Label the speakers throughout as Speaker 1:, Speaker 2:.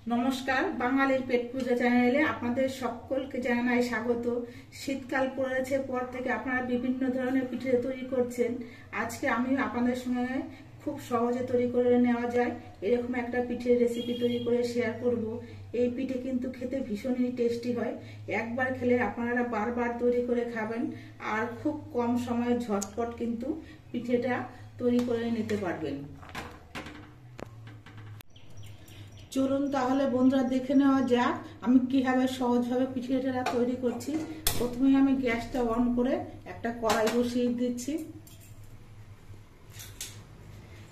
Speaker 1: নমস্কার, বাঙালির পেট পূজা চ্যানেলে আপনাদের সকলকে জানাই স্বাগত। শীতকাল পড়েছে পর থেকে আপনারা বিভিন্ন ধরনের পিঠে তৈরি করছেন। আজকে আমি আপনাদের সঙ্গে খুব সহজে তৈরি করে নেওয়া যায় এরকম একটা পিঠের রেসিপি তৈরি করে শেয়ার করব। এই পিঠে কিন্তু খেতে ভীষণই টেস্টি হয়। একবার খেলে আপনারা বারবার তৈরি করে খাবেন আর খুব কম সময়ে ঝটপট কিন্তু পিঠেটা তৈরি করে নিতে পারবেন। চলুন তাহলে বন্ধুরা দেখে নেওয়া যাক আমি কিভাবে সহজভাবে পিঠেটা তৈরি করছি। প্রথমে আমি গ্যাসটা অন করে একটা কড়াই বসিয়ে দিচ্ছি।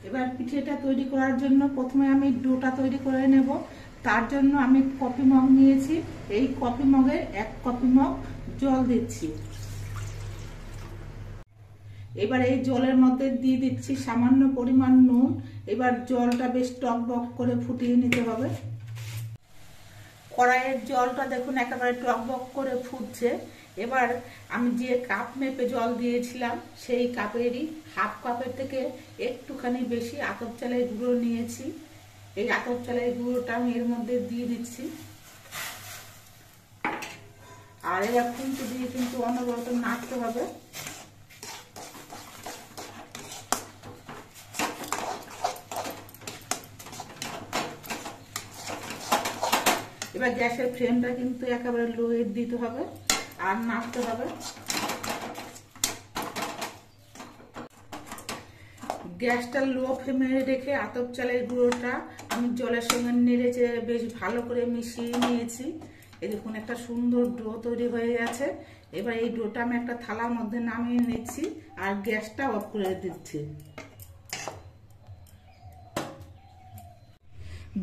Speaker 1: এবার পিঠেটা তৈরি করার জন্য প্রথমে আমি ডোটা তৈরি করে নেব। তার জন্য আমি কফি মগ নিয়েছি। এই কফি মগে 1 কফি মগ জল দিচ্ছি। এবার এই জলের মধ্যে দিয়ে দিচ্ছি সামান্য পরিমাণ নুন। এবার জলটা বেশ টকবক করে ফুটিয়ে নিতে হবে। কড়াইয়ের জলটা দেখুন একেবারে টকবক করে ফুটছে। এবার আমি যে কাপ মেপে জল দিয়েছিলাম সেই কাপেরই হাফ কাপের থেকে একটুখানি বেশি আতপ চালের গুঁড়ো নিয়েছি। এই আতপ চালের গুঁড়োটা আমি এর মধ্যে দিয়ে দিচ্ছি। আর এবার খুন্তি দিয়ে কিন্তু অনবরত নাড়তে হবে। এবার গ্যাসের ফ্লেমটা কিন্তু একেবারে লোয়ে দিতে হবে আর নাড়তে হবে। গ্যাসটা লো ফ্লেমে রেখে আতপ চালের গুঁড়োটা আমি জলের সঙ্গে নেড়ে চেড়ে বেশ ভালো করে মিশিয়ে নিয়েছি। এই দেখুন একটা সুন্দর ডো তৈরি হয়ে গেছে। এবার এই ডোটা আমি একটা থালার মধ্যে নামিয়ে নিচ্ছি আর গ্যাসটা অফ করে দিচ্ছি।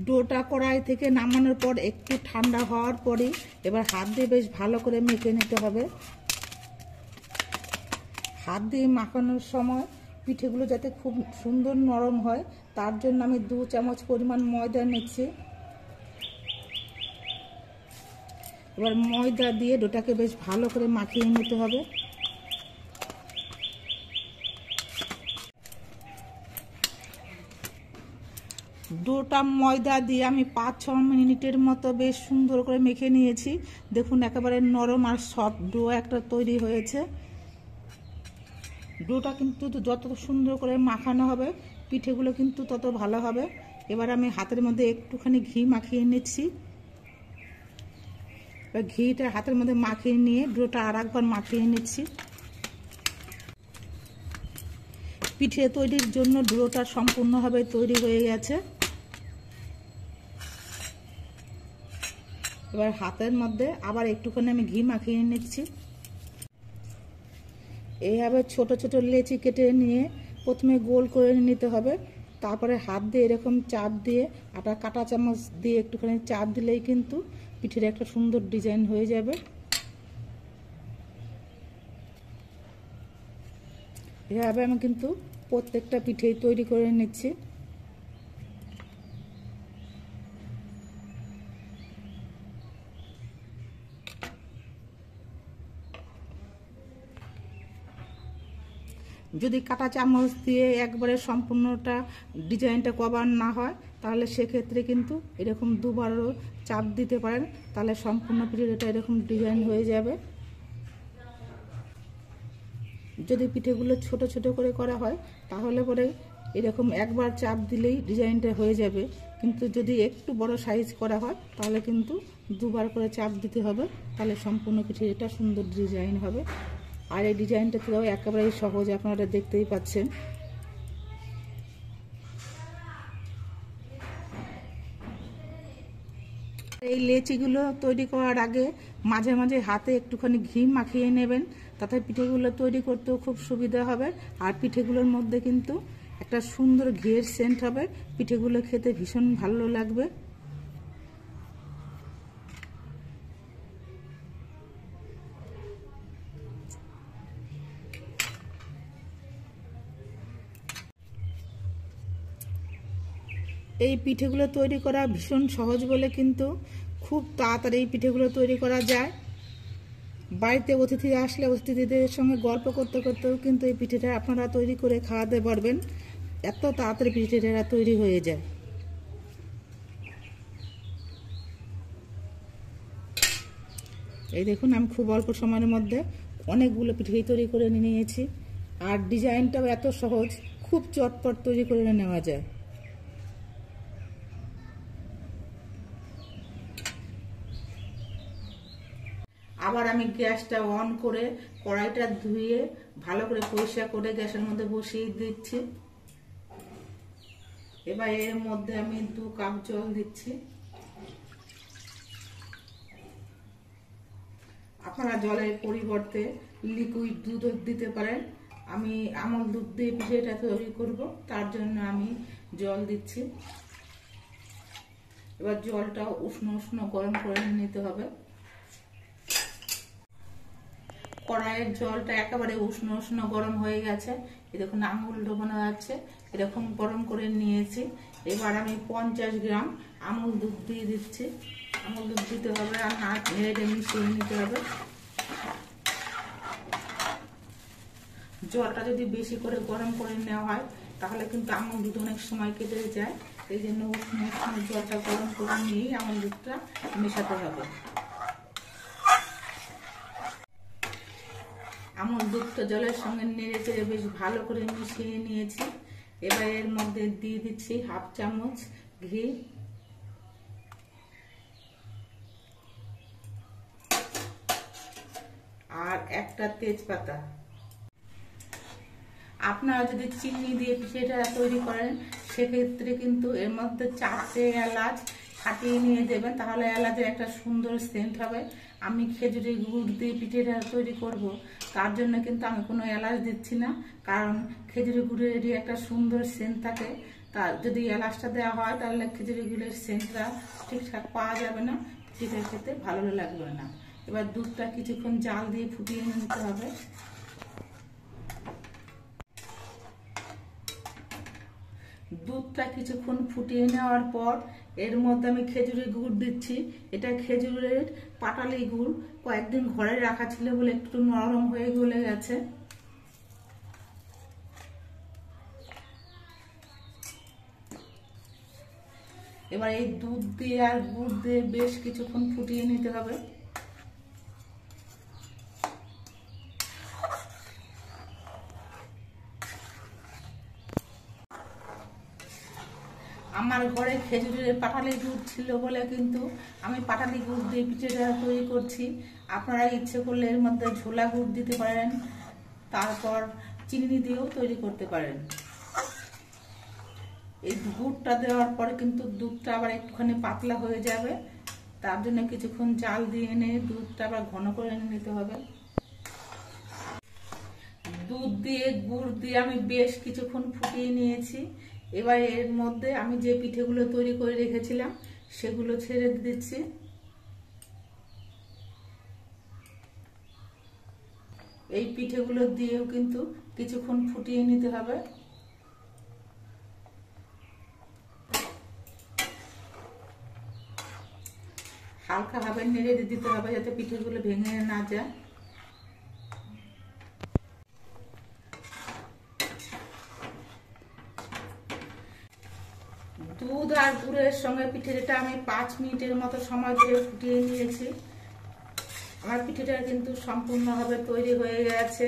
Speaker 1: ডোটা কড়াই থেকে নামানোর পর একটু ঠান্ডা হওয়ার পরে এবার হাত দিয়ে বেশ ভালো করে মেখে নিতে হবে। হাত দিয়ে মাখানোর সময় পিঠেগুলো যাতে খুব সুন্দর নরম হয় তার জন্য আমি 2 চামচ পরিমাণ ময়দা নিচ্ছি। এবার ময়দা দিয়ে ডোটাকে বেশ ভালো করে মাখিয়ে নিতে হবে। ডোটা ময়দা দিয়ে আমি 5-6 মিনিটের মতো বেশ সুন্দর করে মেখে নিয়েছি। দেখুন একেবারে নরম আর সফট ডো একটা তৈরি হয়েছে। ডোটা কিন্তু যত সুন্দর করে মাখানো হবে পিঠেগুলো কিন্তু তত ভালো হবে। এবার আমি হাতের মধ্যে একটুখানি ঘি মাখিয়ে নিচ্ছি। এবার ঘিটা হাতের মধ্যে মাখিয়ে নিয়ে ডোটা আর একবার মাখিয়ে নিচ্ছি। পিঠে তৈরির জন্য ডোটা সম্পূর্ণভাবে তৈরি হয়ে গেছে। এবার হাতের মধ্যে আবার একটুখানি আমি ঘি মাখিয়ে নিচ্ছি। এইভাবে ছোট ছোট লেচি কেটে নিয়ে প্রথমে গোল করে নিতে হবে। তারপরে হাত দিয়ে এরকম চাপ দিয়ে আটা কাঁটা চামচ দিয়ে একটুখানি চাপ দিলেই কিন্তু পিঠের একটা সুন্দর ডিজাইন হয়ে যাবে। এভাবে আমি কিন্তু প্রত্যেকটা পিঠেই তৈরি করে নিচ্ছি। যদি কাঁটা চামচ দিয়ে একবারে সম্পূর্ণটা ডিজাইনটা কভার না হয় তাহলে সেক্ষেত্রে কিন্তু এরকম দুবারও চাপ দিতে পারেন, তাহলে সম্পূর্ণ পিঠেটা এরকম ডিজাইন হয়ে যাবে। যদি পিঠেগুলো ছোট ছোট করে করা হয় তাহলে পরে এরকম একবার চাপ দিলেই ডিজাইনটা হয়ে যাবে, কিন্তু যদি একটু বড় সাইজ করা হয় তাহলে কিন্তু দুবার করে চাপ দিতে হবে, তাহলে সম্পূর্ণ পিঠেটা সুন্দর ডিজাইন হবে। আর এই ডিজাইনটা তো একেবারেই সহজ, আপনারা দেখতেই পাচ্ছেন। এই লেচিগুলো তৈরি করার আগে মাঝে মাঝে হাতে একটুখানি ঘি মাখিয়ে নেবেন, তাতে পিঠেগুলো তৈরি করতেও খুব সুবিধা হবে। আর পিঠেগুলোর মধ্যে কিন্তু একটা সুন্দর ঘিয়ের সেন্ট হবে, পিঠেগুলো খেতে ভীষণ ভালো লাগবে। এই পিঠেগুলো তৈরি করা ভীষণ সহজ বলে কিন্তু খুব তাড়াতাড়ি এই পিঠেগুলো তৈরি করা যায়। বাড়িতে অতিথি আসলে অতিথিদের সঙ্গে গল্প করতে করতেও কিন্তু এই পিঠেটা আপনারা তৈরি করে খাওয়াতে পারবেন, এত তাড়াতাড়ি পিঠেটা তৈরি হয়ে যায়। এই দেখুন আমি খুব অল্প সময়ের মধ্যে অনেকগুলো পিঠে তৈরি করে নিয়েছি। আর ডিজাইনটাও এত সহজ, খুব চটপট তৈরি করে নেওয়া যায়। আবার আমি গ্যাসটা অন করে কড়াইটা ধুয়ে ভালো করে পরিষ্কার করে গ্যাসের মধ্যে বসিয়ে দিচ্ছি। এবার এর মধ্যে আমি 2 কাপ জল দিচ্ছি। আপনারা জলের পরিবর্তে লিকুইড দুধও দিতে পারেন। আমি আমল দুধ দিয়ে পিঠেটা তৈরি করব, তার জন্য আমি জল দিচ্ছি। এবার জলটা উষ্ণ উষ্ণ গরম করে নিতে হবে। কড়াইয়ের জলটা একেবারে উষ্ণ উষ্ণ গরম হয়ে গেছে। এই দেখুন আঙুল ডোবানো যাচ্ছে, এরকম গরম করে নিয়েছি। এবার আমি 50 গ্রাম আমুল দুধ দিয়ে দিচ্ছি। আমুল দুধ দিতে হবে আর হাত নেড়ে মিশিয়ে নিতে হবে। জলটা যদি বেশি করে গরম করে নেওয়া হয় তাহলে কিন্তু আমুল দুধ অনেক সময় কেটে যায়। এই জন্য উষ্ণ উষ্ণ জলটা গরম করে নিয়েই আমুল দুধটা মেশাতে হবে। আমুল দুধটা জলের সঙ্গে নেড়ে চেড়ে বেশ ভালো করে মিশিয়ে নিয়েছি। এবার এর মধ্যে দিয়ে দিচ্ছি 1/2 চামচ ঘি। আর একটা তেজপাতা। আপনারা যদি চিনি দিয়ে পিঠেটা তৈরি করেন সেক্ষেত্রে কিন্তু এর মধ্যে 4টে এলাচ ফাটিয়ে নিয়ে দেবেন, তাহলে এলাচের একটা সুন্দর সেন্ট হবে। আমি খেজুরের গুড় দিয়ে পিঠেটা তৈরি করব, তার জন্য কিন্তু আমি কোনো এলাচ দিচ্ছি না, কারণ খেজুরের গুড়েরই একটা সুন্দর সেন্ট থাকে। তার যদি এলাচটা দেওয়া হয় তাহলে খেজুরের গুড়ের সেন্টটা ঠিকঠাক পাওয়া যাবে না, পিঠেটা খেতে ভালো লাগবে না। এবার দুধটা কিছুক্ষণ জাল দিয়ে ফুটিয়ে নিতে হবে। দুধটা কিছুক্ষণ ফুটিয়ে নেওয়ার পর এর মধ্যে আমি খেজুরের গুড় দিচ্ছি। এটা খেজুরের পাটালি গুড়, কয়েকদিন ঘরে রাখা ছিল বলে একটু নরম হয়ে গলে গেছে। এবার এই দুধ দিয়ে আর গুড় দিয়ে বেশ কিছুক্ষণ ফুটিয়ে নিতে হবে। আমার ঘরে খেজুরের পাটালি গুড় ছিল বলে কিন্তু আমি পাটালি গুড় দিয়ে পিঠেটা তৈরি করছি। আপনারা ইচ্ছে করলে এর মধ্যে ঝোলা গুড় দিতে পারেন, তারপর চিনি দিয়েও তৈরি করতে পারেন। এই গুড়টা দেওয়ার পরে কিন্তু দুধটা আবার একটুখানি পাতলা হয়ে যাবে, তার জন্য কিছুক্ষণ জাল দিয়ে এনে দুধটা আবার ঘন করে নিতে হবে। দুধ দিয়ে গুড় দিয়ে আমি বেশ কিছুক্ষণ ফুটিয়ে নিয়েছি। এবার এর মধ্যে আমি যে পিঠেগুলো তৈরি করে রেখেছিলাম সেগুলো ছেড়ে দিচ্ছি। এই পিঠেগুলো দিয়েও কিন্তু কিছুক্ষণ ফুটিয়ে নিতে হবে। হালকা ভাবে নেড়ে দিতে হবে যাতে পিঠেগুলো ভেঙে না যায়। দুধ আর গুড়ের সঙ্গে পিঠেটা আমি 5 মিনিটের মতো সময় ধরে ফুটিয়ে নিয়েছি। আমার পিঠেটা কিন্তু সম্পূর্ণভাবে তৈরি হয়ে গেছে।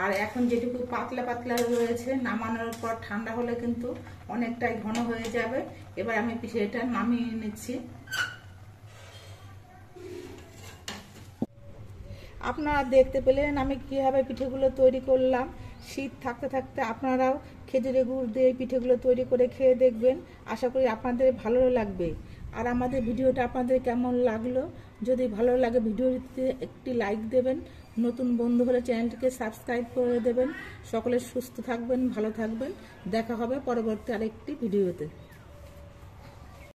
Speaker 1: আর এখন যেটুকু পাতলা পাতলা রয়েছে, নামানোর পর ঠান্ডা হলে কিন্তু অনেকটাই ঘন হয়ে যাবে। এবার আমি পিঠেটা নামিয়ে নিচ্ছি। আপনারা দেখতে পেলেন আমি কিভাবে পিঠেগুলো তৈরি করলাম। শীত থাকতে থাকতে আপনারাও খেজুরের গুড় দিয়ে পিঠেগুলো তৈরি করে খেয়ে দেখবেন, আশা করি আপনাদের ভালো লাগবে। আর আমাদের ভিডিওটা আপনাদের কেমন লাগলো, যদি ভালো লাগে ভিডিওটিতে একটি লাইক দেবেন, নতুন বন্ধু হলে চ্যানেলটিকে সাবস্ক্রাইব করে দেবেন। সকলে সুস্থ থাকবেন, ভালো থাকবেন। দেখা হবে পরবর্তী আরেকটি ভিডিওতে।